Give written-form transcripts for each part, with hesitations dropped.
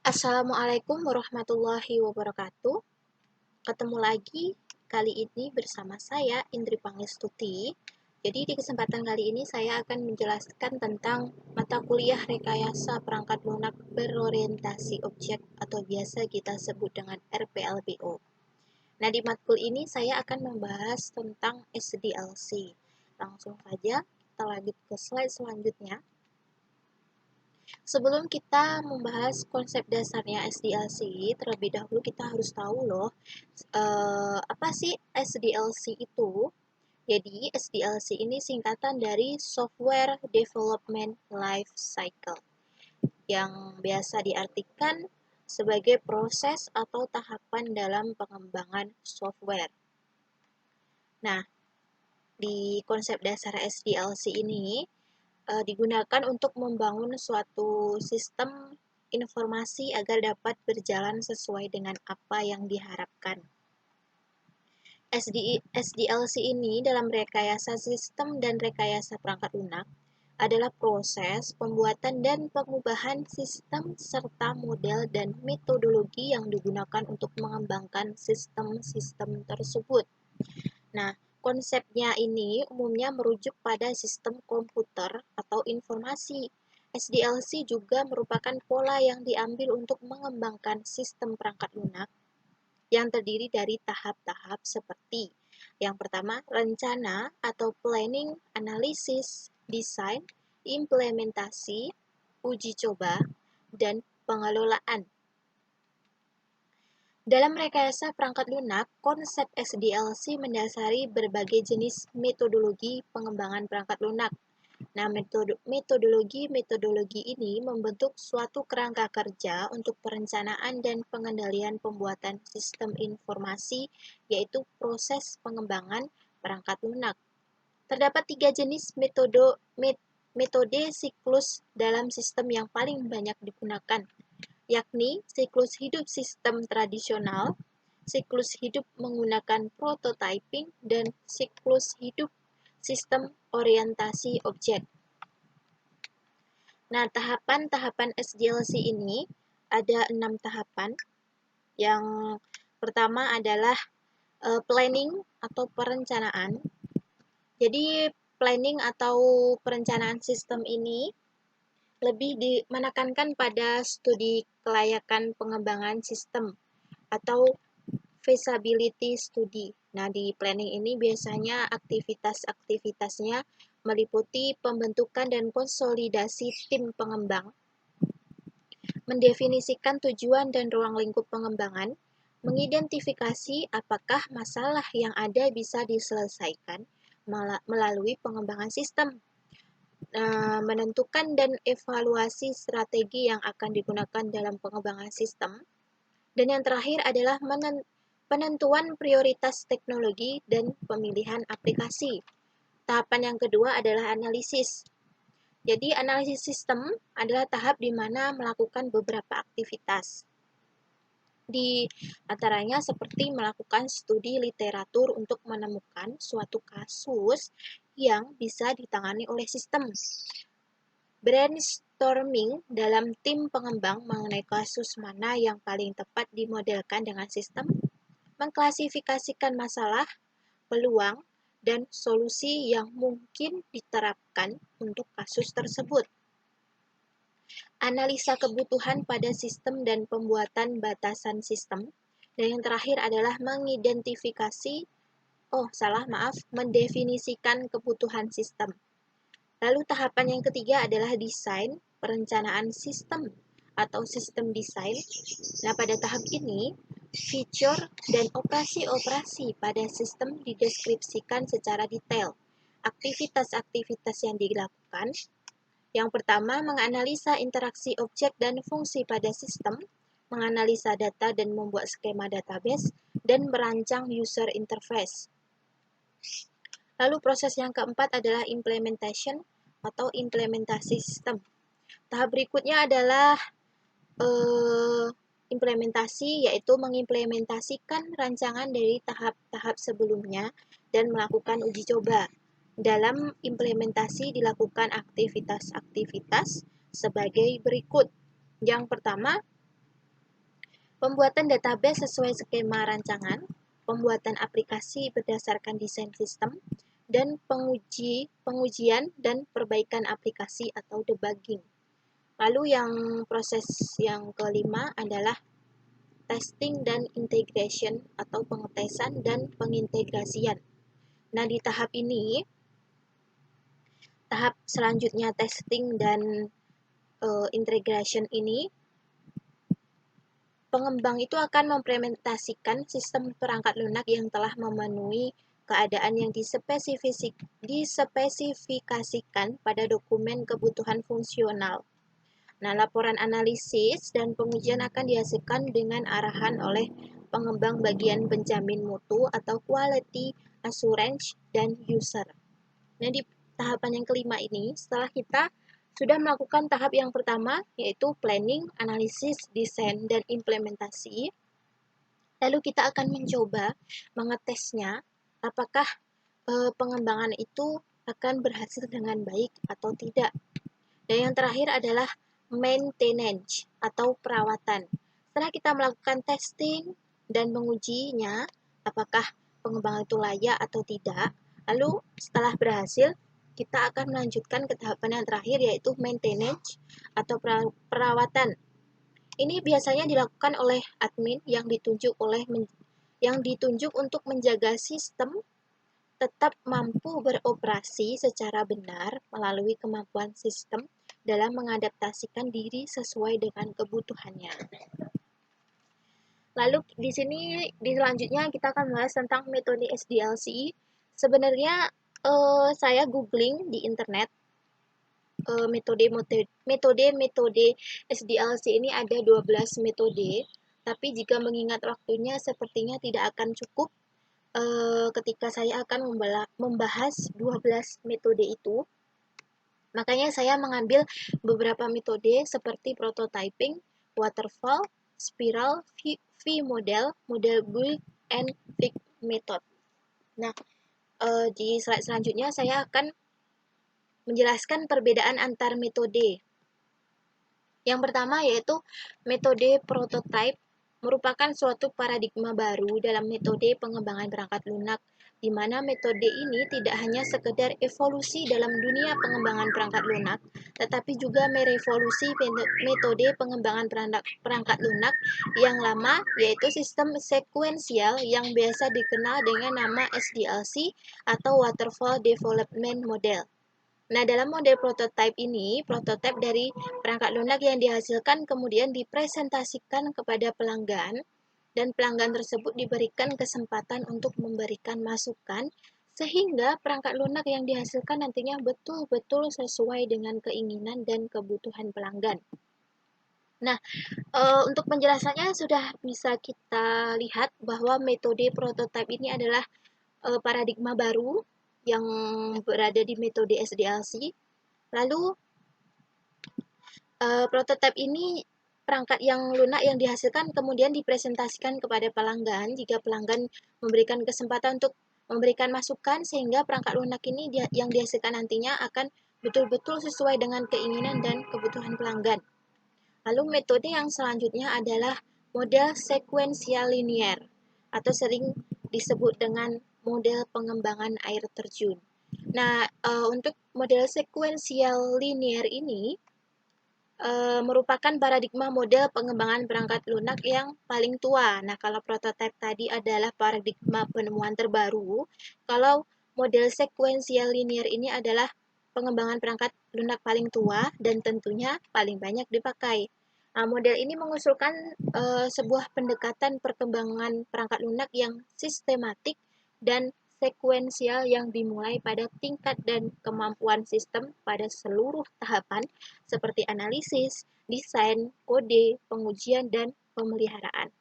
Assalamualaikum warahmatullahi wabarakatuh. Ketemu lagi kali ini bersama saya Indri Pangestuti. Jadi di kesempatan kali ini saya akan menjelaskan tentang mata kuliah rekayasa perangkat lunak berorientasi objek atau biasa kita sebut dengan RPLBO. Nah, di matkul ini saya akan membahas tentang SDLC. Langsung saja kita lanjut ke slide selanjutnya. Sebelum kita membahas konsep dasarnya SDLC, terlebih dahulu kita harus tahu loh, apa sih SDLC itu? Jadi, SDLC ini singkatan dari Software Development Life Cycle, yang biasa diartikan sebagai proses atau tahapan dalam pengembangan software. Nah, di konsep dasar SDLC ini, digunakan untuk membangun suatu sistem informasi agar dapat berjalan sesuai dengan apa yang diharapkan. SDLC ini dalam rekayasa sistem dan rekayasa perangkat lunak adalah proses pembuatan dan pengubahan sistem serta model dan metodologi yang digunakan untuk mengembangkan sistem-sistem tersebut. Nah, konsepnya ini umumnya merujuk pada sistem komputer atau informasi. SDLC juga merupakan pola yang diambil untuk mengembangkan sistem perangkat lunak yang terdiri dari tahap-tahap seperti yang pertama, rencana atau planning, analisis, desain, implementasi, uji coba, dan pengelolaan. Dalam rekayasa perangkat lunak, konsep SDLC mendasari berbagai jenis metodologi pengembangan perangkat lunak. Nah, metodologi ini membentuk suatu kerangka kerja untuk perencanaan dan pengendalian pembuatan sistem informasi, yaitu proses pengembangan perangkat lunak. Terdapat 3 jenis metode siklus dalam sistem yang paling banyak digunakan, yakni siklus hidup sistem tradisional, siklus hidup menggunakan prototyping, dan siklus hidup sistem orientasi objek. Nah, tahapan-tahapan SDLC ini ada 6 tahapan. Yang pertama adalah planning atau perencanaan. Jadi, planning atau perencanaan sistem ini lebih menekankan pada studi kelayakan pengembangan sistem atau feasibility study. Nah, di planning ini biasanya aktivitas-aktivitasnya meliputi pembentukan dan konsolidasi tim pengembang, mendefinisikan tujuan dan ruang lingkup pengembangan, mengidentifikasi apakah masalah yang ada bisa diselesaikan melalui pengembangan sistem, menentukan dan evaluasi strategi yang akan digunakan dalam pengembangan sistem, dan yang terakhir adalah penentuan prioritas teknologi dan pemilihan aplikasi. Tahapan yang kedua adalah analisis. Jadi, analisis sistem adalah tahap di mana melakukan beberapa aktivitas. Di antaranya seperti melakukan studi literatur untuk menemukan suatu kasus yang bisa ditangani oleh sistem. Brainstorming dalam tim pengembang mengenai kasus mana yang paling tepat dimodelkan dengan sistem, mengklasifikasikan masalah, peluang, dan solusi yang mungkin diterapkan untuk kasus tersebut. Analisa kebutuhan pada sistem dan pembuatan batasan sistem. Dan yang terakhir adalah mendefinisikan kebutuhan sistem. Lalu tahapan yang ketiga adalah desain, perencanaan sistem atau sistem desain. Nah, pada tahap ini, fitur dan operasi-operasi pada sistem dideskripsikan secara detail. Aktivitas-aktivitas yang dilakukan. Yang pertama, menganalisa interaksi objek dan fungsi pada sistem, menganalisa data dan membuat skema database, dan merancang user interface. Lalu proses yang keempat adalah implementation atau implementasi sistem. Tahap berikutnya adalah implementasi, yaitu mengimplementasikan rancangan dari tahap-tahap sebelumnya dan melakukan uji coba. Dalam implementasi dilakukan aktivitas-aktivitas sebagai berikut. Yang pertama, pembuatan database sesuai skema rancangan, pembuatan aplikasi berdasarkan desain sistem, dan pengujian dan perbaikan aplikasi atau debugging. Lalu yang proses yang kelima adalah testing dan integration atau pengetesan dan pengintegrasian. Nah, di tahap ini, tahap selanjutnya testing dan integration ini, pengembang itu akan mengimplementasikan sistem perangkat lunak yang telah memenuhi keadaan yang dispesifikasikan pada dokumen kebutuhan fungsional. Nah, laporan analisis dan pengujian akan dihasilkan dengan arahan oleh pengembang bagian penjamin mutu atau quality assurance dan user. Nah, di tahapan yang kelima ini, setelah kita sudah melakukan tahap yang pertama, yaitu planning, analisis, desain, dan implementasi, lalu kita akan mencoba mengetesnya apakah pengembangan itu akan berhasil dengan baik atau tidak. Dan yang terakhir adalah maintenance atau perawatan. Setelah kita melakukan testing dan mengujinya, apakah pengembangan itu layak atau tidak, lalu setelah berhasil, kita akan melanjutkan ke tahapan yang terakhir, yaitu maintenance atau perawatan. Ini biasanya dilakukan oleh admin yang ditunjuk untuk menjaga sistem tetap mampu beroperasi secara benar melalui kemampuan sistem dalam mengadaptasikan diri sesuai dengan kebutuhannya. Lalu di sini di selanjutnya kita akan membahas tentang metode SDLC. Sebenarnya saya googling di internet metode SDLC ini ada 12 metode, tapi jika mengingat waktunya sepertinya tidak akan cukup ketika saya akan membahas 12 metode itu. Makanya saya mengambil beberapa metode seperti prototyping, waterfall, spiral, V-model, model build, and fig method. Nah, di slide selanjutnya saya akan menjelaskan perbedaan antar metode. Yang pertama yaitu metode prototype merupakan suatu paradigma baru dalam metode pengembangan perangkat lunak, di mana metode ini tidak hanya sekedar evolusi dalam dunia pengembangan perangkat lunak, tetapi juga merevolusi metode pengembangan perangkat lunak yang lama, yaitu sistem sekuensial yang biasa dikenal dengan nama SDLC atau Waterfall Development Model. Nah, dalam model prototype ini, prototipe dari perangkat lunak yang dihasilkan kemudian dipresentasikan kepada pelanggan, dan pelanggan tersebut diberikan kesempatan untuk memberikan masukan, sehingga perangkat lunak yang dihasilkan nantinya betul-betul sesuai dengan keinginan dan kebutuhan pelanggan. Nah, untuk penjelasannya sudah bisa kita lihat bahwa metode prototype ini adalah paradigma baru yang berada di metode SDLC. Lalu prototipe ini perangkat yang lunak yang dihasilkan kemudian dipresentasikan kepada pelanggan jika pelanggan memberikan kesempatan untuk memberikan masukan, sehingga perangkat lunak ini yang dihasilkan nantinya akan betul-betul sesuai dengan keinginan dan kebutuhan pelanggan. Lalu metode yang selanjutnya adalah model sekuensial linear atau sering disebut dengan model pengembangan air terjun. Nah, untuk model sekuensial linear ini merupakan paradigma model pengembangan perangkat lunak yang paling tua. Nah, kalau prototipe tadi adalah paradigma penemuan terbaru, kalau model sekuensial linear ini adalah pengembangan perangkat lunak paling tua dan tentunya paling banyak dipakai. Nah, model ini mengusulkan sebuah pendekatan perkembangan perangkat lunak yang sistematik dan sekuensial yang dimulai pada tingkat dan kemampuan sistem pada seluruh tahapan seperti analisis, desain, kode, pengujian, dan pemeliharaan.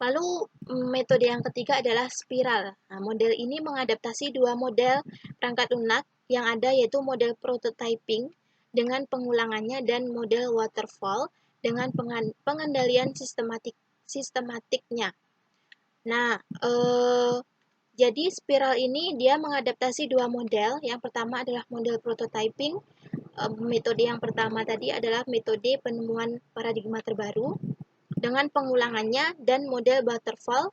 Lalu metode yang ketiga adalah spiral. Nah, model ini mengadaptasi dua model perangkat lunak yang ada, yaitu model prototyping dengan pengulangannya dan model waterfall dengan pengendalian sistematiknya. Nah, jadi spiral ini dia mengadaptasi dua model. Yang pertama adalah model prototyping. Metode yang pertama tadi adalah metode penemuan paradigma terbaru. dengan pengulangannya dan model waterfall,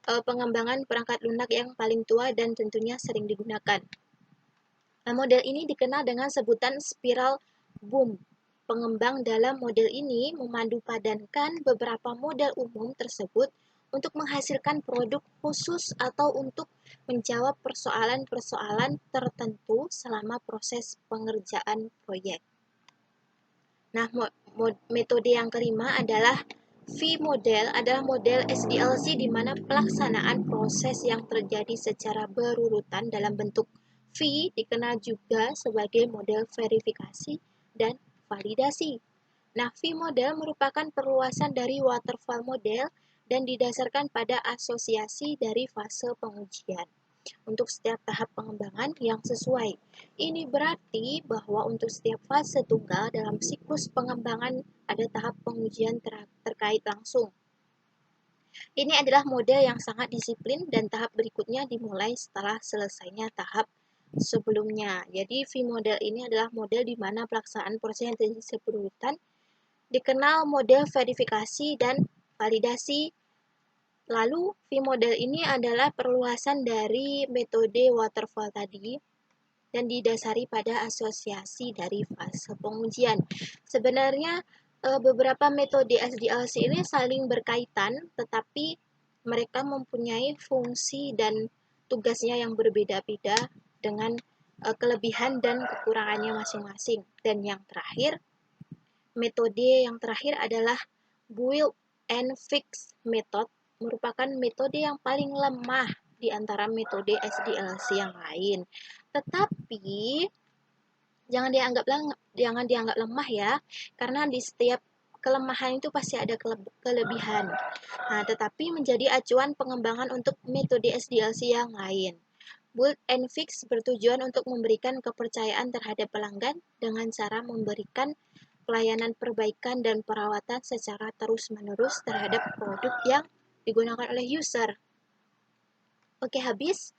pengembangan perangkat lunak yang paling tua dan tentunya sering digunakan. Nah, model ini dikenal dengan sebutan spiral boom. Pengembang dalam model ini memadupadankan beberapa model umum tersebut untuk menghasilkan produk khusus atau untuk menjawab persoalan-persoalan tertentu selama proses pengerjaan proyek. Nah, metode yang kelima adalah V-model adalah model SDLC di mana pelaksanaan proses yang terjadi secara berurutan dalam bentuk V dikenal juga sebagai model verifikasi dan validasi. Nah, V-model merupakan perluasan dari waterfall model dan didasarkan pada asosiasi dari fase pengujian untuk setiap tahap pengembangan yang sesuai. Ini berarti bahwa untuk setiap fase tunggal dalam siklus pengembangan ada tahap pengujian terkait langsung. Ini adalah model yang sangat disiplin dan tahap berikutnya dimulai setelah selesainya tahap sebelumnya. Jadi V-model ini adalah model di mana pelaksanaan proses yang terjadi berurutan dikenal model verifikasi dan validasi. Lalu, V-model ini adalah perluasan dari metode waterfall tadi dan didasari pada asosiasi dari fase pengujian. Sebenarnya beberapa metode SDLC ini saling berkaitan, tetapi mereka mempunyai fungsi dan tugasnya yang berbeda-beda dengan kelebihan dan kekurangannya masing-masing. Dan yang terakhir, metode yang terakhir adalah build and fix method, merupakan metode yang paling lemah di antara metode SDLC yang lain. Tetapi jangan dianggap lemah ya, karena di setiap kelemahan itu pasti ada kelebihan. Nah, tetapi menjadi acuan pengembangan untuk metode SDLC yang lain. Build and fix bertujuan untuk memberikan kepercayaan terhadap pelanggan dengan cara memberikan pelayanan perbaikan dan perawatan secara terus-menerus terhadap produk yang digunakan oleh user. Oke, habis.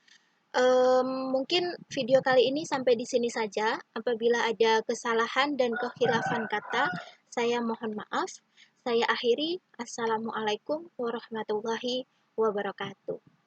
Mungkin video kali ini sampai di sini saja. Apabila ada kesalahan dan kehilafan kata, saya mohon maaf. Saya akhiri. Assalamualaikum warahmatullahi wabarakatuh.